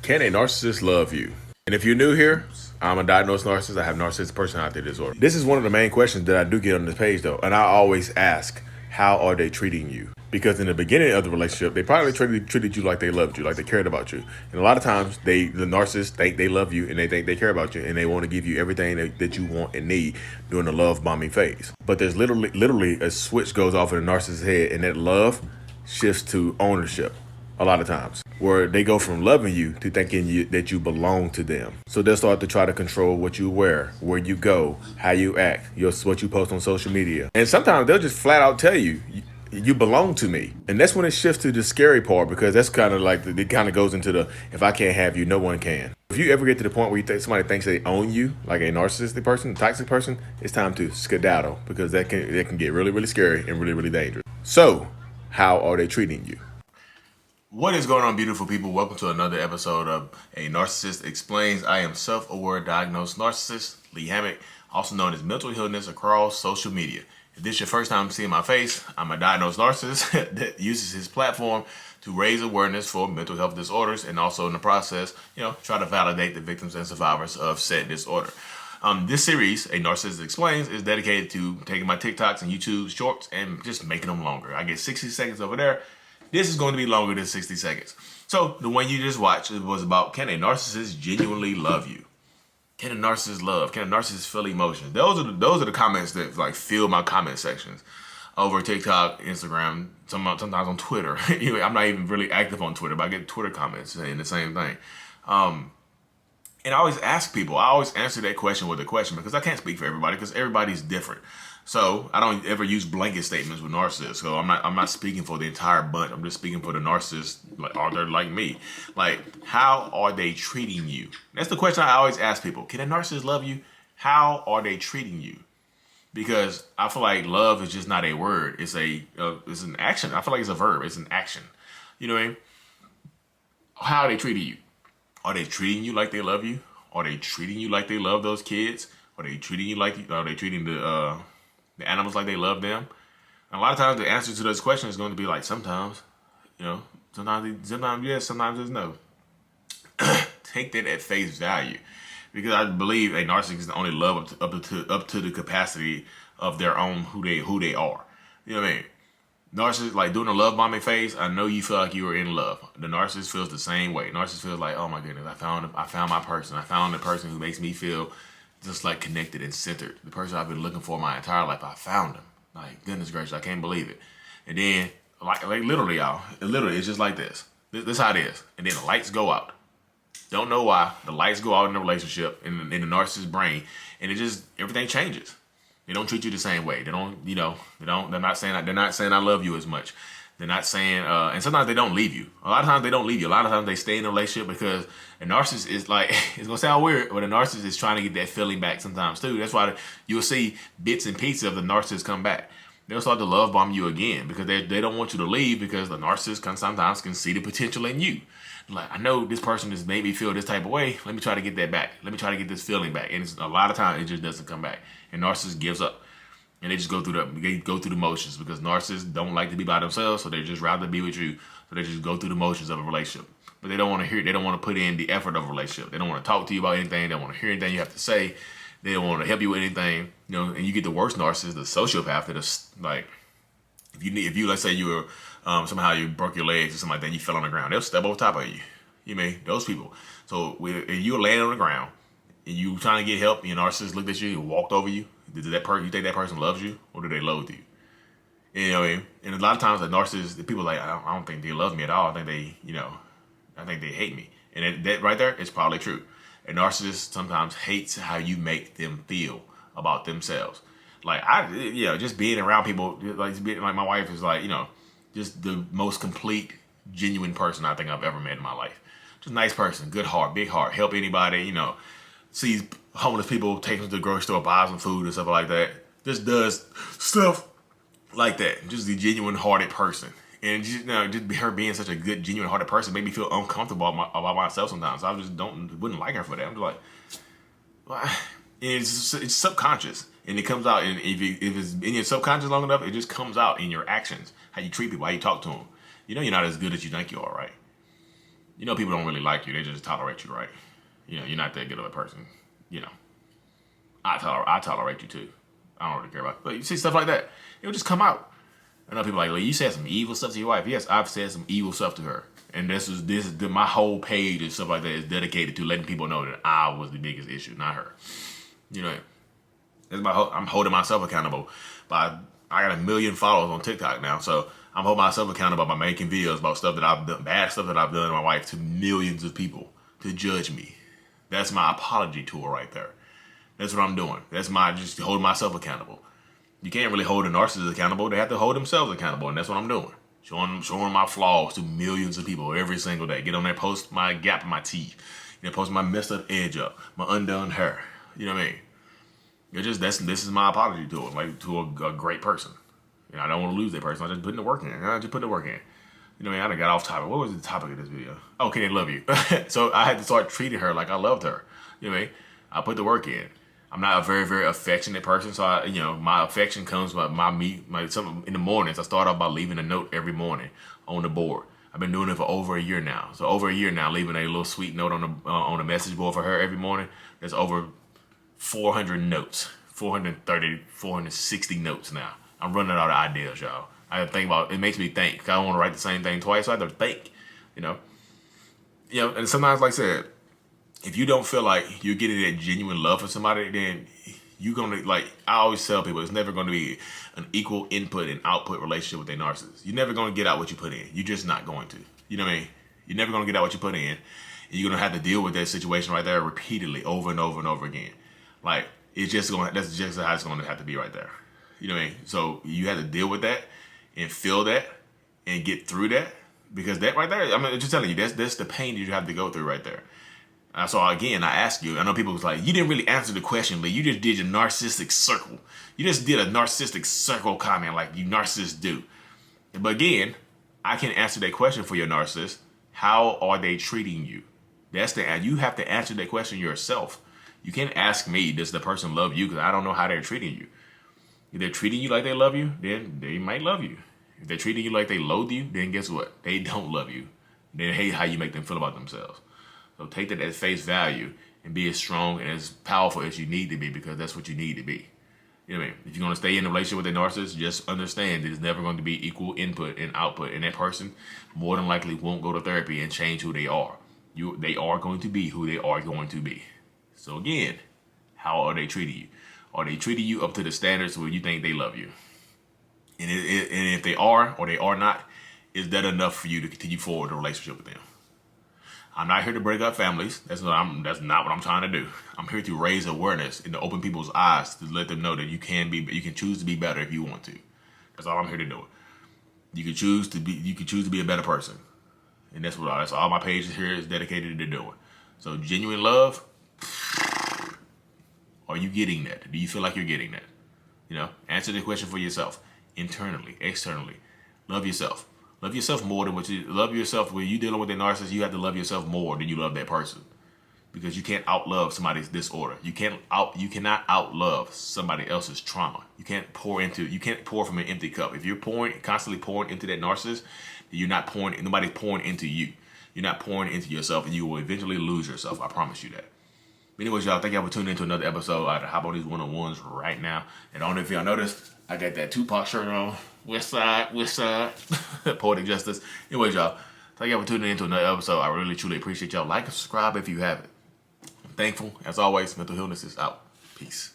Can a narcissist love you? And if you're new here, I'm a diagnosed narcissist. I have narcissistic personality disorder. This is one of the main questions that I do get on this page, though. And I always ask, how are they treating you? Because in the beginning of the relationship, they probably treated you like they loved you, like they cared about you. And a lot of times, the narcissists think they love you and they think they care about you, and they want to give you everything that you want and need during the love bombing phase. But there's literally a switch goes off in the narcissist's head, and that love shifts to ownership a lot of times, where they go from loving you to thinking that you belong to them. So they'll start to try to control what you wear, where you go, how you act, what you post on social media. And sometimes they'll just flat out tell you, you belong to me. And that's when it shifts to the scary part, because that's kind of like, it kind of goes into the, if I can't have you, no one can. If you ever get to the point where you think somebody thinks they own you, like a narcissistic person, a toxic person, it's time to skedaddle, because that can get really, really scary and really, really dangerous. So how are they treating you? What is going on, beautiful people? Welcome to another episode of A Narcissist Explains. I am self-aware diagnosed narcissist, Lee Hammock, also known as mental illness across social media. If this is your first time seeing my face, I'm a diagnosed narcissist that uses his platform to raise awareness for mental health disorders, and also in the process, try to validate the victims and survivors of said disorder. This series, A Narcissist Explains, is dedicated to taking my TikToks and YouTube shorts and just making them longer. I get 60 seconds over there. This is going to be longer than 60 seconds. So the one you just watched, it was about, can a narcissist genuinely love you? Can a narcissist love? Can a narcissist feel emotions? Those are the comments that like fill my comment sections over TikTok, Instagram, sometimes on Twitter. Anyway, I'm not even really active on Twitter, but I get Twitter comments saying the same thing. And I always ask people, I always answer that question with a question, because I can't speak for everybody, because everybody's different. So I don't ever use blanket statements with narcissists. So I'm not speaking for the entire bunch. I'm just speaking for the narcissists, like, are they like me? Like, how are they treating you? That's the question I always ask people. Can a narcissist love you? How are they treating you? Because I feel like love is just not a word. It's an action. I feel like it's a verb. It's an action. You know what I mean? How are they treating you? Are they treating you like they love you? Are they treating you like they love those kids? Are they treating you like, are they treating the animals like they love them? And a lot of times the answer to those questions is going to be like, sometimes, sometimes yes, sometimes there's no. Take that at face value, because I believe a narcissist can only love up to the capacity of their own who they are. You know what I mean? Narcissist, like during the love bombing phase, I know you feel like you were in love. The narcissist feels the same way. Narcissist feels like, oh my goodness, I found my person. I found the person who makes me feel just like connected and centered. The person I've been looking for my entire life, I found him. Like, goodness gracious, I can't believe it. And then, like literally, y'all, it's just like this. This is how it is. And then the lights go out. Don't know why. The lights go out in the relationship, in the narcissist's brain, and it just, everything changes. They don't treat you the same way. They're not saying I love you as much. They're not saying, and sometimes they don't leave you. A lot of times they don't leave you. A lot of times they stay in a relationship, because a narcissist is like, it's gonna sound weird, but a narcissist is trying to get that feeling back sometimes too. That's why you'll see bits and pieces of the narcissist come back. They'll start to love bomb you again, because they don't want you to leave, because the narcissist sometimes can see the potential in you. Like, I know this person has made me feel this type of way. Let me try to get that back. Let me try to get this feeling back. And a lot of times it just doesn't come back. And narcissist gives up. And they just go through the motions, because narcissists don't like to be by themselves, so they just rather be with you. So they just go through the motions of a relationship. But they don't want to hear it. They don't want to put in the effort of a relationship. They don't want to talk to you about anything. They don't want to hear anything you have to say. They don't want to help you with anything. And you get the worst narcissist, the sociopath, that is like, if you let's say you were somehow you broke your legs or something like that, and you fell on the ground, they'll step over top of you. You mean those people. So if you're laying on the ground and you trying to get help, your narcissist looked at you and walked over you, you think that person loves you, or do they loathe you? You know what I mean? And a lot of times the narcissist, the people like, I don't think they love me at all. I think they hate me. And that right there is probably true. A narcissist sometimes hates how you make them feel about themselves. Like just being around people, like my wife is like, just the most complete, genuine person I think I've ever met in my life. Just a nice person, good heart, big heart, help anybody, sees homeless people, takes them to the grocery store, buys them food and stuff like that. Just does stuff like that. Just a genuine hearted person. And just her being such a good, genuine hearted person made me feel uncomfortable about myself sometimes. I just wouldn't like her for that. I'm just like, well, it's subconscious, and it comes out. And if it's in your subconscious long enough, it just comes out in your actions, how you treat people, how you talk to them. You're not as good as you think you are, right? You know people don't really like you. They just tolerate you, right? You know, you're not that good of a person. You know, I tolerate you too. I don't really care about it. But you see stuff like that, it'll just come out. I know people are like, well, you said some evil stuff to your wife. Yes, I've said some evil stuff to her. And this is my whole page and stuff like that is dedicated to letting people know that I was the biggest issue, not her. You know, I'm holding myself accountable. I got 1 million followers on TikTok now, so I'm holding myself accountable by making videos about stuff that I've done, bad stuff that I've done to my wife, to millions of people to judge me. That's my apology tool right there. That's what I'm doing. That's my just holding myself accountable. You can't really hold a narcissist accountable. They have to hold themselves accountable, and that's what I'm doing. Showing my flaws to millions of people every single day. Get on there, post my gap in my teeth. You know, post my messed up edge up, my undone hair. You know what I mean? This is my apology to it, like to a great person. You know, I don't want to lose that person. I just put the work in. I just put the work in. You know what I mean? I done got off topic. What was the topic of this video? Oh, can they love you? So I had to start treating her like I loved her. You know what I mean? I put the work in. I'm not a very, very affectionate person, so my affection comes by something in the mornings. I start off by leaving a note every morning on the board. I've been doing it for over a year now. So over a year now, leaving a little sweet note on the message board for her every morning. There's over 400 notes, 430, 460 notes now. I'm running out of ideas, y'all. I have to think about it. Makes me think. I don't want to write the same thing twice, so I have to think. You know, and sometimes, like I said, if you don't feel like you're getting that genuine love for somebody, then you're gonna, like I always tell people, it's never going to be an equal input and output relationship with a narcissist. You're never going to get out what you put in. You're just not going to. You know what I mean? You're never going to get out what you put in. And you're going to have to deal with that situation right there repeatedly over and over and over again. Like, that's just how it's going to have to be right there. You know what I mean? So you have to deal with that and feel that and get through that, because that right there, I mean, just telling you, that's the pain that you have to go through right there. So again, I ask you, I know people was like, you didn't really answer the question, Lee. You just did your narcissistic circle. You just did a narcissistic circle comment like you narcissists do. But again, I can answer that question for your narcissist. How are they treating you? You have to answer that question yourself. You can't ask me, does the person love you? Because I don't know how they're treating you. If they're treating you like they love you, then they might love you. If they're treating you like they loathe you, then guess what? They don't love you. They hate how you make them feel about themselves. So take that at face value and be as strong and as powerful as you need to be, because that's what you need to be. You know what I mean? If you're going to stay in a relationship with a narcissist, just understand that it's never going to be equal input and output. And that person more than likely won't go to therapy and change who they are. They are going to be who they are going to be. So again, how are they treating you? Are they treating you up to the standards where you think they love you? And if they are or they are not, is that enough for you to continue forward the relationship with them? I'm not here to break up families. That's not what I'm trying to do. I'm here to raise awareness and to open people's eyes to let them know that you can choose to be better if you want to. That's all I'm here to do. You can choose to be a better person. And that's all my page here is dedicated to doing. So genuine love, are you getting that? Do you feel like you're getting that? You know, answer the question for yourself, internally, externally. Love yourself. Love yourself more than love yourself. When you're dealing with a narcissist, you have to love yourself more than you love that person, because you can't outlove somebody's disorder. You cannot outlove somebody else's trauma. You can't pour from an empty cup. If you're constantly pouring into that narcissist, nobody's pouring into you. You're not pouring into yourself, and you will eventually lose yourself. I promise you that. Anyways, y'all, thank y'all for tuning into another episode. I had to hop on these one-on-ones right now. And I don't know if y'all noticed, I got that Tupac shirt on. West side. Poetic justice. Anyways, y'all, thank y'all for tuning into another episode. I really, truly appreciate y'all. Like and subscribe if you haven't. I'm thankful. As always, mental illness is out. Peace.